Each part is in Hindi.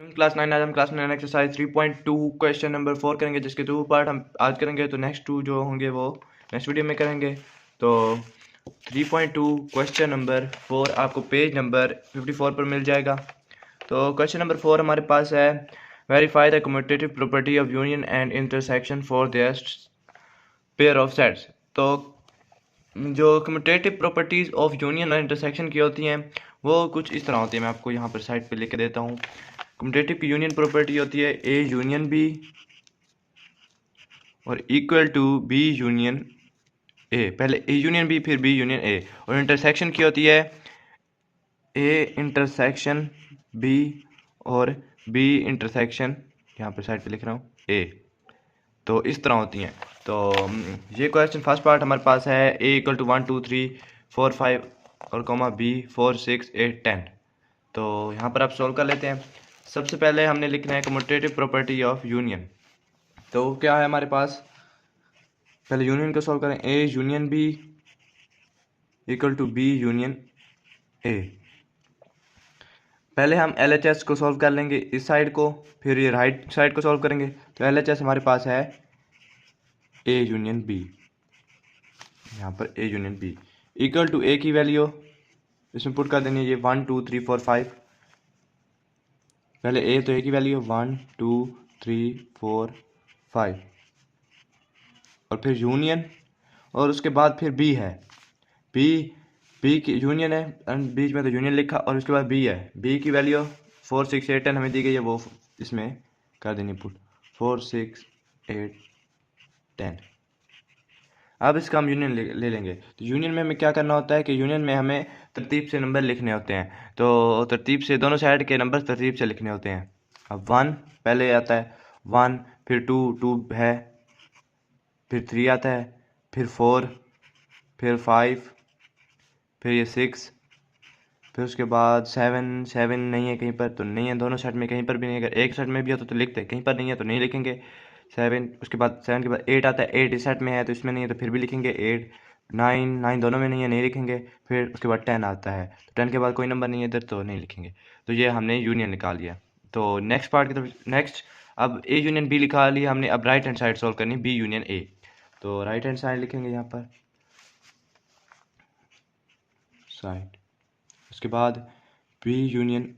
क्लास 9 आज हम क्लास 9 एक्सरसाइज 3.2 क्वेश्चन नंबर 4 करेंगे, जिसके 2 पार्ट हम आज करेंगे। तो नेक्स्ट 2 जो होंगे वो नेक्स्ट वीडियो में करेंगे। तो 3.2 क्वेश्चन नंबर 4 आपको पेज नंबर 54 पर मिल जाएगा। तो क्वेश्चन नंबर 4 हमारे पास है, verify the commutative property of union and intersection for their pair of sets. तो जो कम्यूटेटिव प्रॉपर्टीज़ ऑफ यूनियन और इंटरसेक्शन की होती हैं वो कुछ इस तरह होती है। मैं आपको यहाँ पर साइड पे लिख के देता हूँ। कम्यूटेटिव की यूनियन प्रॉपर्टी होती है ए यूनियन बी और equal to B union A. पहले ए यूनियन बी फिर बी यूनियन ए। और इंटरसेक्शन की होती है ए इंटरसेक्शन बी और बी इंटरसेक्शन, यहाँ पर साइड पे लिख रहा हूँ, ए। तो इस तरह होती हैं। तो ये क्वेश्चन फर्स्ट पार्ट हमारे पास है ए इक्वल टू 1 2 3 4 5 और कॉमा बी 4 6 8 10। तो यहाँ पर आप सॉल्व कर लेते हैं। सबसे पहले हमने लिखना है कम्यूटेटिव प्रॉपर्टी ऑफ यूनियन। तो क्या है हमारे पास, पहले यूनियन को सॉल्व करें। A union B equal to B union A. पहले हम LHS को सॉल्व कर लेंगे इस साइड को, फिर ये राइट साइड को सॉल्व करेंगे। तो LHS हमारे पास है ए यूनियन बी, यहाँ पर A union B equal to A की वैल्यू इसमें पुट कर देनी है, ये 1 2 3 4 5। पहले ए तो ए की वैल्यू 1 2 3 4 5 और फिर यूनियन, और उसके बाद फिर बी है। बी बी की यूनियन है, बीच में तो यूनियन लिखा, और उसके बाद बी है। बी की वैल्यू 4 6 8 10 हमें दी गई है, वो इसमें कर देनी पुट 4 6 8 10। अब इसका हम यूनियन ले लेंगे। तो यूनियन में हमें क्या करना होता है कि यूनियन में हमें तरतीब से नंबर लिखने होते हैं। तो तरतीब से दोनों साइड के नंबर तरतीब से लिखने होते हैं। अब 1 पहले आता है 1, फिर 2 2 है, फिर 3 आता है, फिर 4, फिर 5, फिर ये 6, फिर उसके बाद 7 7 नहीं है कहीं पर, तो नहीं है दोनों सेट में, कहीं पर भी नहीं है। अगर एक सेट में भी हो तो लिखते हैं, कहीं पर नहीं है तो नहीं लिखेंगे 7। उसके बाद 7 के बाद 8 आता है, 8 इस सेट में है तो इसमें नहीं है तो फिर भी लिखेंगे 8। 9 9 दोनों में नहीं है, नहीं लिखेंगे। फिर उसके बाद 10 आता है, तो 10 के बाद कोई नंबर नहीं है इधर तो नहीं लिखेंगे। तो ये हमने यूनियन निकाल लिया। तो नेक्स्ट पार्ट की तरफ, नेक्स्ट अब ए यूनियन बी लिखा लिया हमने। अब राइट हैंड साइड सॉल्व करनी, बी यूनियन ए। तो राइट हैंड साइड लिखेंगे यहाँ पर साइड, उसके बाद बी यूनियन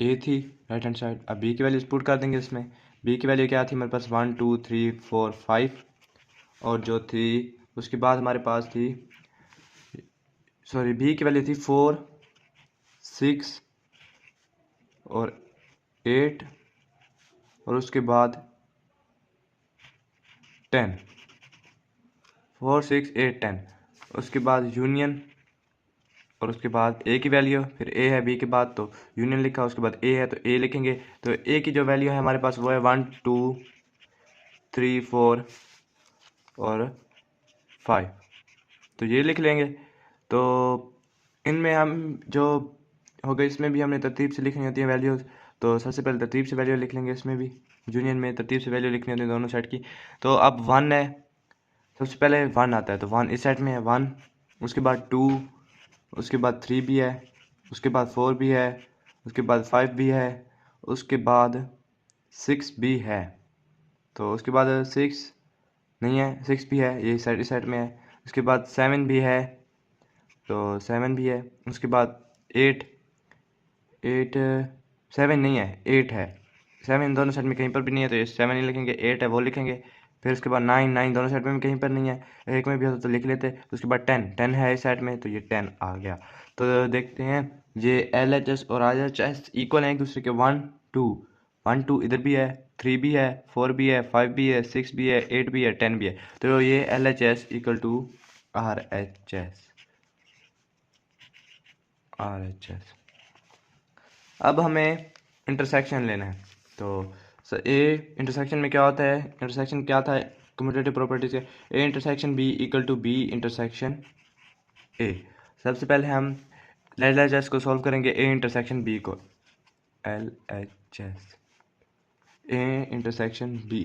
ए थी राइट हैंड साइड। अब बी की वैल्यू पुट कर देंगे इसमें। बी की वैल्यू क्या थी हमारे पास, 1 2 3 4 5, और जो थी उसके बाद हमारे पास थी, सॉरी बी की वैल्यू थी 4 6 और 8, और उसके बाद 10, 4 6 8 10। उसके बाद यूनियन, और उसके बाद ए की वैल्यू, फिर ए है बी के बाद तो यूनियन लिखा, उसके बाद ए है तो ए लिखेंगे। तो ए की जो वैल्यू है हमारे पास वो है 1 2 3 4 और 5, तो ये लिख लेंगे। तो इनमें हम जो हो गए, इसमें भी हमने तरतीब से लिखनी होती है वैल्यूज़। तो सबसे पहले तरतीब से वैल्यू लिख लेंगे, इसमें भी यूनियन में तरतीब से वैल्यू लिखनी होती है दोनों सेट की। तो अब 1 है, सबसे पहले 1 आता है तो 1 इस सेट में है 1, उसके बाद 2, उसके बाद 3 भी है, उसके बाद 4 भी है, उसके बाद 5 भी है, उसके बाद 6 भी है। तो उसके बाद 6 नहीं है, 6 भी है, ये साइड इस साइड में है। उसके बाद 7 भी है, तो 7 भी है। उसके बाद 8 8 7 नहीं है, 8 है। 7 दोनों साइड में कहीं पर भी नहीं है तो ये 7 नहीं लिखेंगे, 8 है वो लिखेंगे। फिर उसके बाद 9 9 दोनों साइड में कहीं पर नहीं है, एक में भी होता तो लिख लेते। तो उसके बाद 10 10 है इस साइड में तो ये 10 आ गया। तो देखते हैं, ये LHS और RHS इक्वल हैं एक दूसरे के। 1 2 1 2 इधर भी है, 3 भी है, 4 भी है, 5 भी है, 6 भी है, 8 भी है, 10 भी है। तो ये LHS इक्वल टू RHS। अब हमें इंटरसेक्शन लेना है। तो ए इंटरसेक्शन में क्या होता है, इंटरसेक्शन क्या था कम्यूटेटिव प्रॉपर्टी से, A intersection B equal to B intersection A. सबसे पहले हम LHS को सॉल्व करेंगे ए इंटरसेक्शन बी को। LHS ए इंटरसेक्शन बी,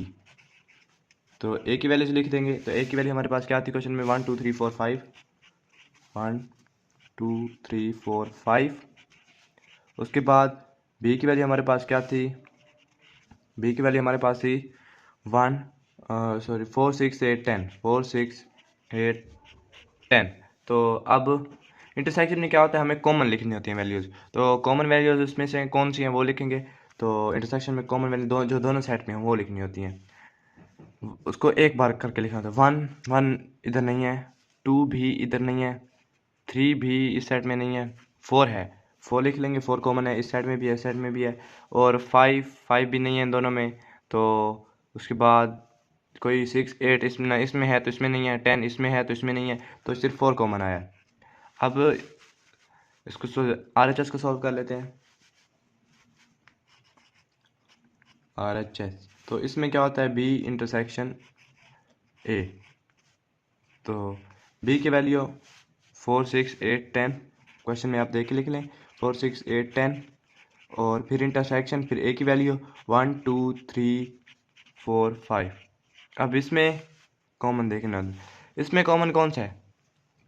तो ए की वैल्यू लिख देंगे। तो ए की वैल्यू हमारे पास क्या थी क्वेश्चन में, 1 2 3 4 5, 1 2 3 4 5। उसके बाद बी की वैल्यू हमारे पास क्या थी, बी की वैल्यू हमारे पास थी 4 6 8 10, 4 6 8 10। तो अब इंटरसेक्शन में क्या होता है, हमें कॉमन लिखनी होती है वैल्यूज़। तो कॉमन वैल्यूज़ उसमें से कौन सी हैं वो लिखेंगे। तो इंटरसेक्शन में कॉमन वैल्यू जो दोनों सेट में हैं वो लिखनी होती हैं, उसको एक बार करके लिखना होता है। 1 इधर नहीं है, 2 भी इधर नहीं है, 3 भी इस सेट में नहीं है, 4 है, 4 लिख लेंगे, 4 कॉमन है, इस साइड में भी है, इस साइड में भी है। और 5 भी नहीं है इन दोनों में। तो उसके बाद कोई 6 8 इसमें है तो इसमें नहीं है, 10 इसमें है तो इसमें नहीं है, तो सिर्फ 4 कॉमन आया। अब इसको RHS को सॉल्व कर लेते हैं। RHS तो इसमें क्या होता है, B इंटरसेक्शन A। तो B की वैल्यू 4 6 8 10, क्वेश्चन में आप देख के लिख लें 4 6 8 10, और फिर इंटरसेक्शन, फिर A की वैल्यू 1 2 3 4 5। अब इसमें कॉमन देखना, इसमें कॉमन कौन सा है।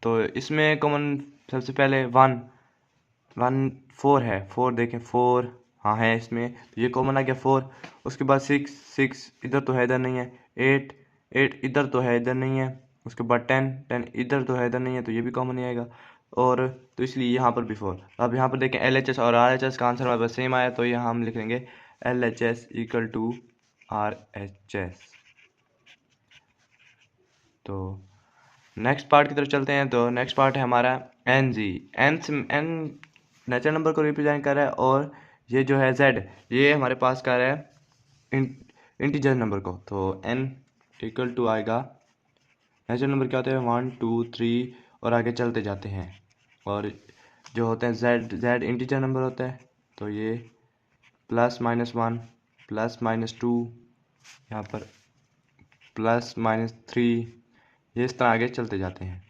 तो इसमें कॉमन सबसे पहले 1 4 है, 4 देखें 4 हाँ है इसमें, तो ये कॉमन आ गया 4। उसके बाद 6 इधर तो है इधर नहीं है, 8 इधर तो है इधर नहीं है। उसके बाद 10 इधर तो है इधर नहीं है, तो ये भी कॉमन नहीं आएगा। और तो इसलिए यहाँ पर भी 4। अब यहाँ पर देखें LHS और RHS का आंसर हमारे पास सेम आया, तो यहाँ हम लिख लेंगे LHS इक्वल टू RHS। तो नेक्स्ट पार्ट की तरफ चलते हैं। तो नेक्स्ट पार्ट है हमारा एन नेचुरल नंबर को रिप्रेजेंट कर रहा है, और ये जो है Z ये हमारे पास कर रहा है इंटीजर नंबर को। तो n इक्वल टू आएगा, नेचुरल नंबर क्या होते हैं 1 2 3 और आगे चलते जाते हैं, और जो होते हैं Z इंटीजर नंबर होता है। तो ये +-1 +-2, यहाँ पर +-3, ये इस तरह आगे चलते जाते हैं।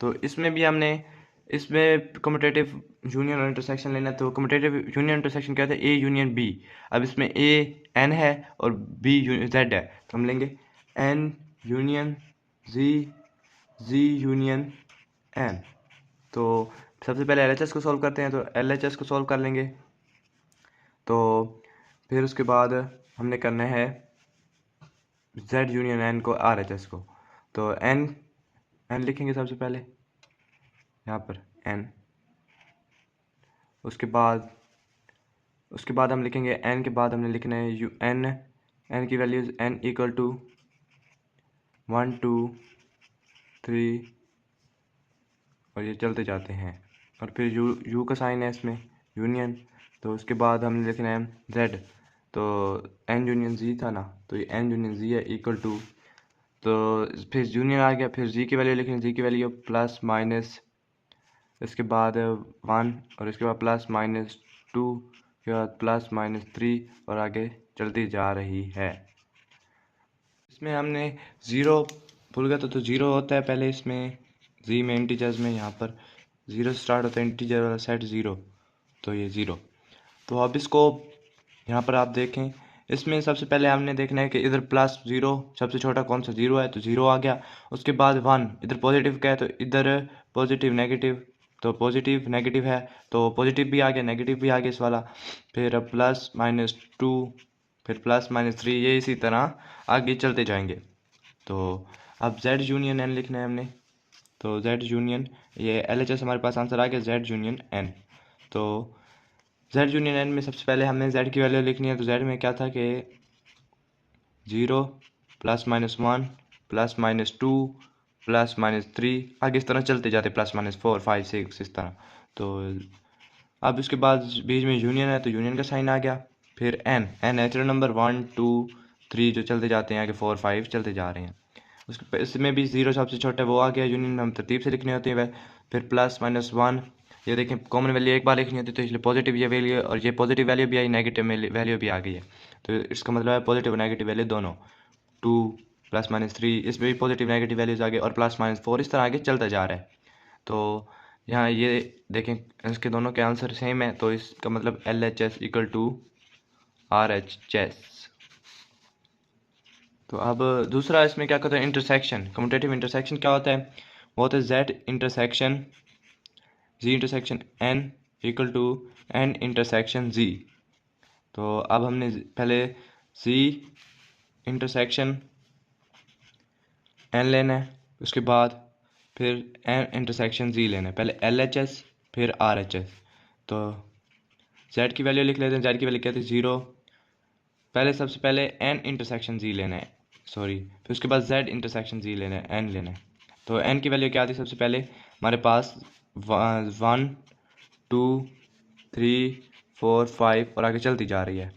तो इसमें भी हमने इसमें कम्यूटेटिव यूनियन और इंटरसेक्शन लेना है। तो कम्यूटेटिव यूनियन इंटरसेक्शन क्या होता है, A यूनियन B। अब इसमें A N है और B Z है, तो हम लेंगे N union Z union N। तो सबसे पहले LHS को सॉल्व करते हैं, तो LHS को सॉल्व कर लेंगे। तो फिर उसके बाद हमने करना है Z यूनियन N को RHS को। तो N लिखेंगे सबसे पहले यहाँ पर N। उसके बाद हम लिखेंगे N के बाद हमने लिखना है N की वैल्यूज़ N इक्वल टू 1 2 3 और ये चलते जाते हैं, और फिर U का साइन है इसमें यूनियन। तो उसके बाद हमने लिखना है Z। तो N यूनियन Z था ना, तो ये N यूनियन Z है इक्वल टू, तो फिर यूनियन आ गया, फिर Z की वैल्यू लिखेंगे, Z की वैल्यू प्लस माइनस, इसके बाद 1 और इसके बाद +-2 के बाद +-3 और आगे चलती जा रही है। इसमें हमने ज़ीरो भूल गया, तो ज़ीरो होता है पहले इसमें जी में इंटीजर्स में, यहाँ पर ज़ीरो स्टार्ट होता है इंटीजर वाला सेट 0, तो ये 0। तो अब इसको यहाँ पर आप देखें, इसमें सबसे पहले हमने देखना है कि इधर +0 सबसे छोटा कौन सा 0 है, तो 0 आ गया। उसके बाद 1 इधर पॉजिटिव का है, तो इधर पॉजिटिव नेगेटिव, तो पॉजिटिव नेगेटिव है, तो पॉजिटिव भी आ गया नेगेटिव भी आ गया इस वाला। फिर +-2, फिर +-3, ये इसी तरह आगे चलते जाएंगे। तो अब Z यूनियन N लिखना है हमने। तो Z यूनियन, ये LHS हमारे पास आंसर आ गया Z यूनियन N। तो Z यूनियन N में सबसे पहले हमने Z की वैल्यू लिखनी है। तो Z में क्या था कि 0 +-1 +-2 +-3, आगे इस तरह चलते जाते +-4 5 6 इस तरह। तो अब इसके बाद बीच में यूनियन है, तो यूनियन का साइन आ गया। फिर N नेचुरल नंबर 1 2 3 जो चलते जाते हैं, आगे 4 5 चलते जा रहे हैं। उसके इसमें भी 0 सबसे छोटा है वो आ गया, यूनियन हम तरतीब से लिखनी होती है वह। फिर +-1, ये देखें कॉमन वैल्यू एक बार लिखनी होती है, तो इसलिए पॉजिटिव ये वैल्यू, और ये पॉजिटिव वैल्यू भी आई, नेगेटिव वैल्यू भी आ गई है। तो इसका मतलब है पॉजिटिव और नेगेटिव वैल्यू दोनों। 2 +-3, इसमें भी पॉजिटिव नेगेटिव वैल्यूज आ गई, और +-4 इस तरह आगे चलता जा रहा है। तो यहाँ ये देखें इसके दोनों के आंसर सेम है, तो इसका मतलब LHS इक्वल टू RHS। तो अब दूसरा इसमें क्या कहते हैं, इंटरसेक्शन। कम्यूटेटिव इंटरसेक्शन क्या होता है, वो होता है Z intersection Z intersection N equal to N intersection Z। तो अब हमने पहले सी इंटरसेक्शन एन लेना है, उसके बाद फिर एन इंटरसेक्शन जी लेना है, पहले LHS फिर RHS। तो जेड की वैल्यू लिख लेते हैं, जेड की वैल्यू कहते हैं 0, पहले सबसे पहले एन इंटरसेक्शन जी लेना है, सॉरी, फिर उसके बाद जेड इंटरसेक्शन जी लेना है, एन लेना है। तो एन की वैल्यू क्या आती है, सबसे पहले हमारे पास 1 2 3 4 5 और आगे चलती जा रही है।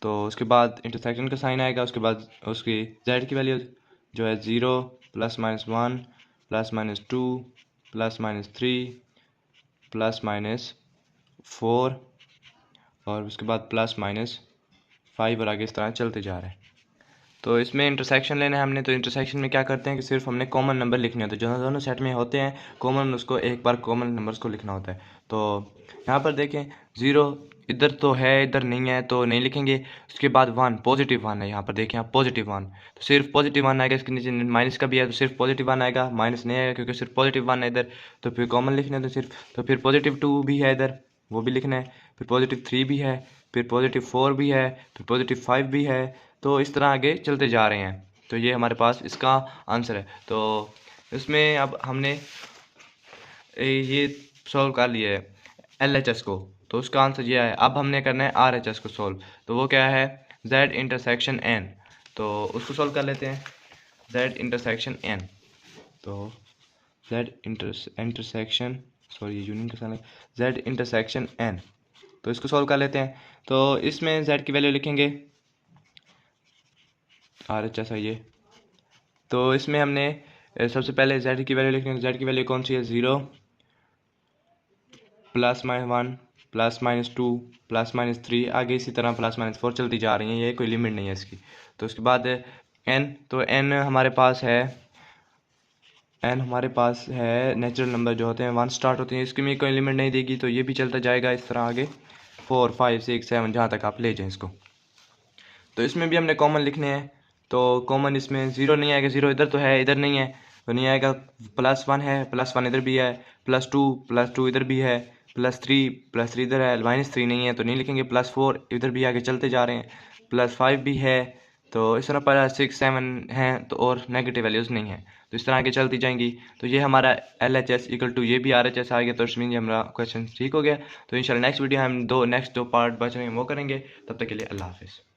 तो उसके बाद इंटरसेक्शन का साइन आएगा, उसके बाद उसकी जेड की वैल्यू जो है 0 +-1 +-2 +-3 +-4 और उसके बाद +-5 और आगे इस तरह चलते जा रहे हैं। तो इसमें इंटरसेक्शन लेना है हमने, तो इंटरसेक्शन में क्या करते हैं कि सिर्फ हमने कॉमन नंबर लिखने होते हैं, जो दोनों सेट में होते हैं कॉमन, उसको एक बार कॉमन नंबर्स को लिखना होता है। तो यहाँ पर देखें 0 इधर तो है, इधर नहीं है तो नहीं लिखेंगे। उसके बाद 1 +1 है, यहाँ पर देखें आप +1, तो सिर्फ +1 आएगा, इसके नीचे माइनस का भी है तो सिर्फ +1 आएगा, माइनस नहीं आएगा क्योंकि सिर्फ +1 है इधर, तो फिर कॉमन लिखने होते सिर्फ। तो फिर +2 भी है इधर, वो भी लिखना है, फिर +3 भी है, फिर +4 भी है, फिर +5 भी है। तो इस तरह आगे चलते जा रहे हैं। तो ये हमारे पास इसका आंसर है। तो इसमें अब हमने ये सॉल्व कर लिया है LHS को, तो उसका आंसर ये है। अब हमने करना है RHS को सॉल्व, तो वो क्या है, Z इंटरसेक्शन N। तो उसको सॉल्व कर लेते हैं, Z इंटरसेक्शन N। तो Z इंटरसेक्शन सॉरी यूनियन का साइन, Z इंटरसेक्शन N। तो इसको सॉल्व कर लेते हैं। तो इसमें Z की वैल्यू लिखेंगे, RHS है ये। तो इसमें हमने सबसे पहले Z की वैल्यू लिखेंगे, Z की वैल्यू कौन सी है, 0 +-1 +-2 +-3 आगे इसी तरह +-4 चलती जा रही हैं, ये कोई लिमिट नहीं है इसकी। तो उसके बाद n, तो n हमारे पास है नेचुरल नंबर जो होते हैं 1 स्टार्ट होते हैं, इसकी में कोई लिमिट नहीं देगी, तो ये भी चलता जाएगा इस तरह आगे 4 5 6 7 जहाँ तक आप ले जाएं इसको। तो इसमें भी हमने कॉमन लिखने हैं, तो कॉमन इसमें 0 नहीं आएगा, 0 इधर तो है, इधर नहीं है तो नहीं आएगा, +1 है, +1 इधर भी है, +2 इधर भी है, +3 इधर है, -3 नहीं है तो नहीं लिखेंगे, +4 इधर भी आगे चलते जा रहे हैं, +5 भी है, तो इस तरह पर 6 7 हैं तो और नेगेटिव वैल्यूज़ नहीं है, तो इस तरह आगे चलती जाएंगी। तो ये हमारा LHS = ये भी RHS आ गया, तो इसमें हमारा क्वेश्चन ठीक हो गया। तो इंशाल्लाह नेक्स्ट वीडियो हम नेक्स्ट दो पार्ट बच रहे हैं वो करेंगे। तब तक के लिए अल्लाह हाफिज़।